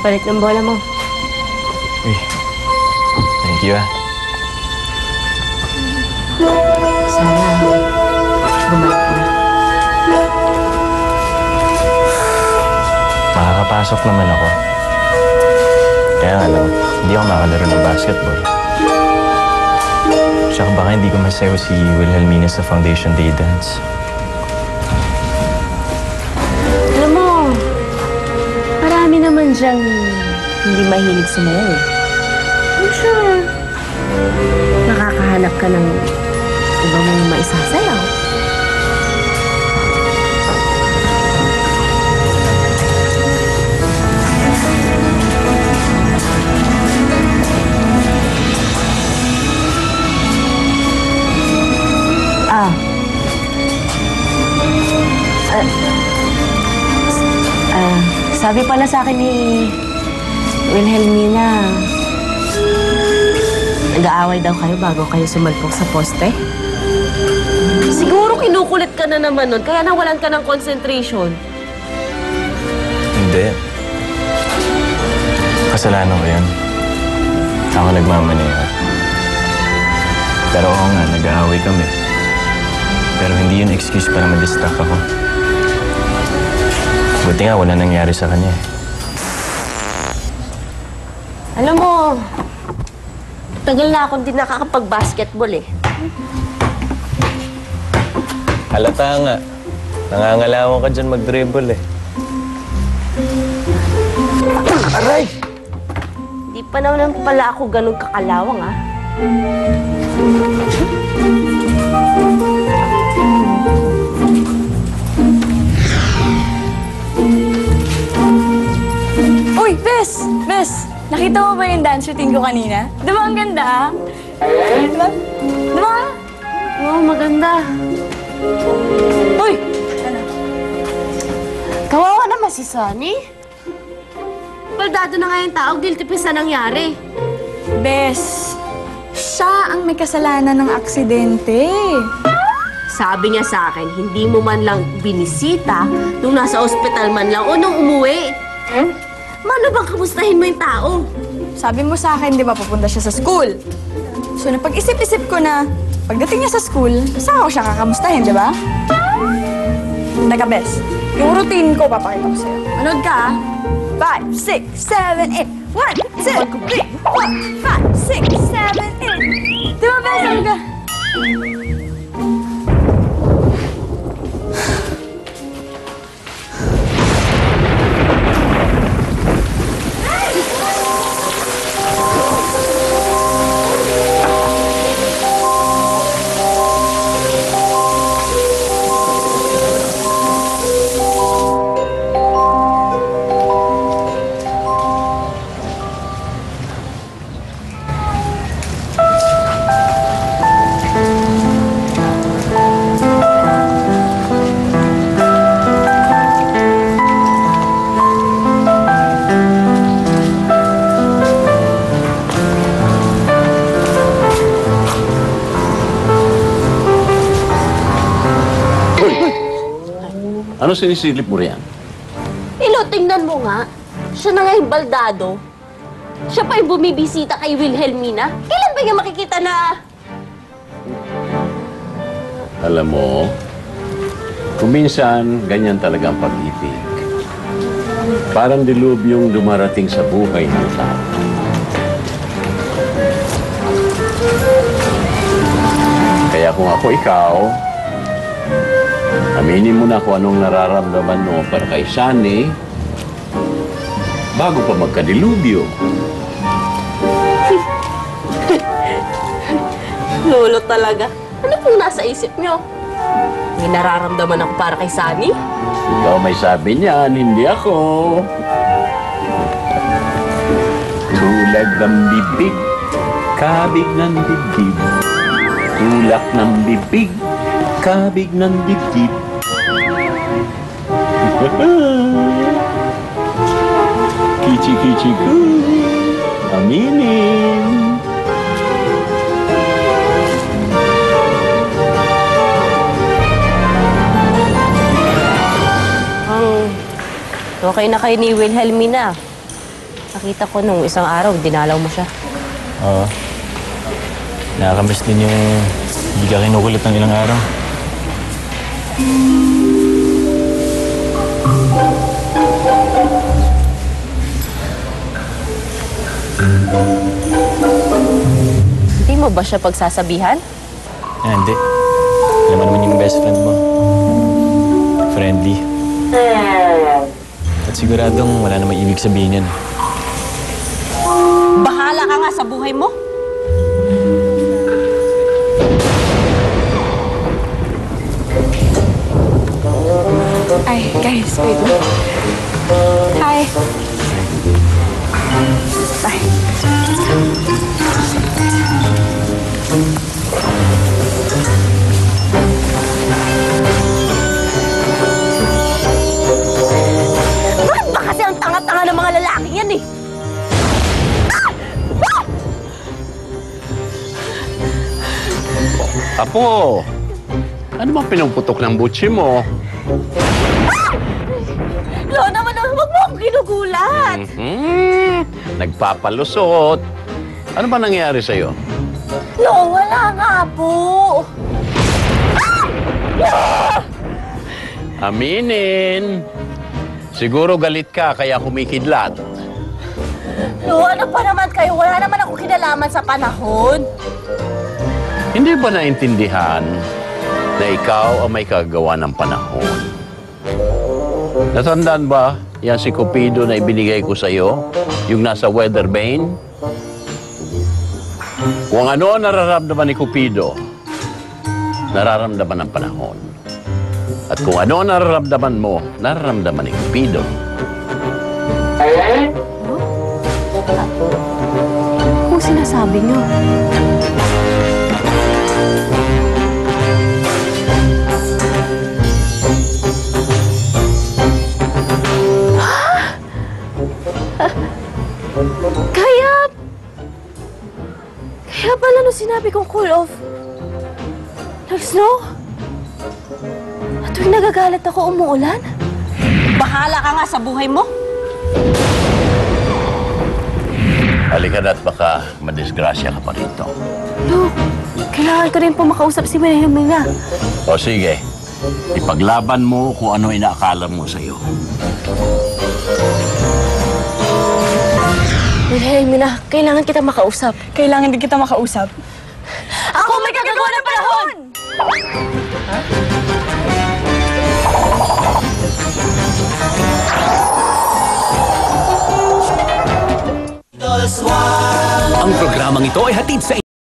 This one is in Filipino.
palit ng bola mo. Uy, thank you Sana, bumalik na. Makakapasok naman ako. Kaya nga lang, hindi ako makalaro ng basketball. Tsaka baka hindi ko masayaw si Wilhelmina sa Foundation Day Dance. Alam mo, marami naman diyang hindi mahilig sumayaw eh. I'm sure, nakakahanap ka ng iba mong maisasayaw. Sabi pala sa akin ni Wilhelmina, nag-aaway daw kayo bago kayo sumalpok sa poste. Siguro kinukulit ka na naman nun, kaya nawalan ka ng concentration. Hindi. Kasalanan ko yun. Ako nagmamaneho. Pero oo nga, nag-aaway kami. Pero hindi yun excuse para ma-distract ako. Buti nga, wala nangyari sa kanya. Alam mo, tagal na akong di nakakapag-basketball eh. Halata nga. Nangangalawan ka dyan mag-dribble eh. Aray! Di pa naman pala ako ganun kakalawang ah. Uy, Bes! Bes! Nakita mo ba yung dance routine ko kanina? Di ba ang ganda? Di ba? Di ba? Wow, maganda. Uy! Kawawa naman si Sunny. Baldado na nga yung tao, guilty pa sa nangyari. Bes! Siya ang may kasalanan ng aksidente. Sabi niya sa akin, hindi mo man lang binisita nung nasa ospital man lang o nung umuwi. Mano bang kamustahin mo yung tao? Sabi mo sa akin, di ba, pupunta siya sa school. So, napag-isip-isip ko na pagdating niya sa school, saan ako siya kakamustahin, di ba? Teka, Bes, yung routine ko, papakita ko sa'yo. Manood ka, ah. 5, 6, 7, 8. 1, 2, 3, 4, 5, 6, 7, 8. Di ba, Bes? Ano ka? Ano sinisilip mo riyan? Ilo, tingnan mo nga. Siya na nga yung baldado. Siya pa yung bumibisita kay Wilhelmina. Kailan ba niya makikita na... Alam mo, kuminsan ganyan talaga ang pag-ibig. Parang dilubyong dumarating sa buhay ng tao. Kaya kung ako ikaw, aminin mo na kung anong nararamdaman mo para kay Sunny bago pa magkadilubyo. Lolo talaga. Ano pong nasa isip niyo? May nararamdaman ako para kay Sunny? Ikaw may sabi niyan, hindi ako. Tulag ng bibig, kabig ng dibdib. Tulak ng bibig, kabig ng dibdib. Kichi-kichi-ku, aminin. Okay na kayo ni Wilhelmina. Nakita ko nung isang araw, dinalaw mo siya. Oo. Nakakamiss din yung hindi ka kinukulit ng ilang araw. Hindi mo ba siya pagsasabihan? Hindi. Alam mo naman yung best friend mo. Friendly. At siguradong wala namang ibig sabihin yan. Bahala ka nga sa buhay mo. Ay, guys, wait. Hi. Bye. Bakit ba kasi ang tanga-tanga ng mga lalaki yan eh? Apo, ano bang pinuputok ng butsi mo? Lo naman, huwag mo akong ginugulat. Nagpapalusot. Ano ba nangyari sa'yo? Lo, wala nga po. Aminin. Siguro galit ka kaya kumikidlat. Lo, ano pa naman kayo? Wala naman ako kinalaman sa panahon. Hindi ba naintindihan na ikaw ang may kagawa ng panahon? Natandaan ba yan si Cupido na ibinigay ko sa'yo? Yung nasa weather vane? Kung ano ang nararamdaman ni Cupido, nararamdaman ng panahon. At kung ano ang nararamdaman mo, nararamdaman ni Cupido. Kung sinasabi niyo. Kaya pala nung sinabi kong cool off, nag-snow? At tuwing nagagalit ako, umuulan? Bahala ka nga sa buhay mo. Halika na at baka madisgrasya ka pa rito. No, kailangan ko rin po makausap si Mina. O sige, ipaglaban mo kung ano inaakala mo sa'yo. Mina, kailangan kita makausap. Kailangan din kita makausap. Ako may kagagawa ng panahon! Ang programang ito ay hatid sa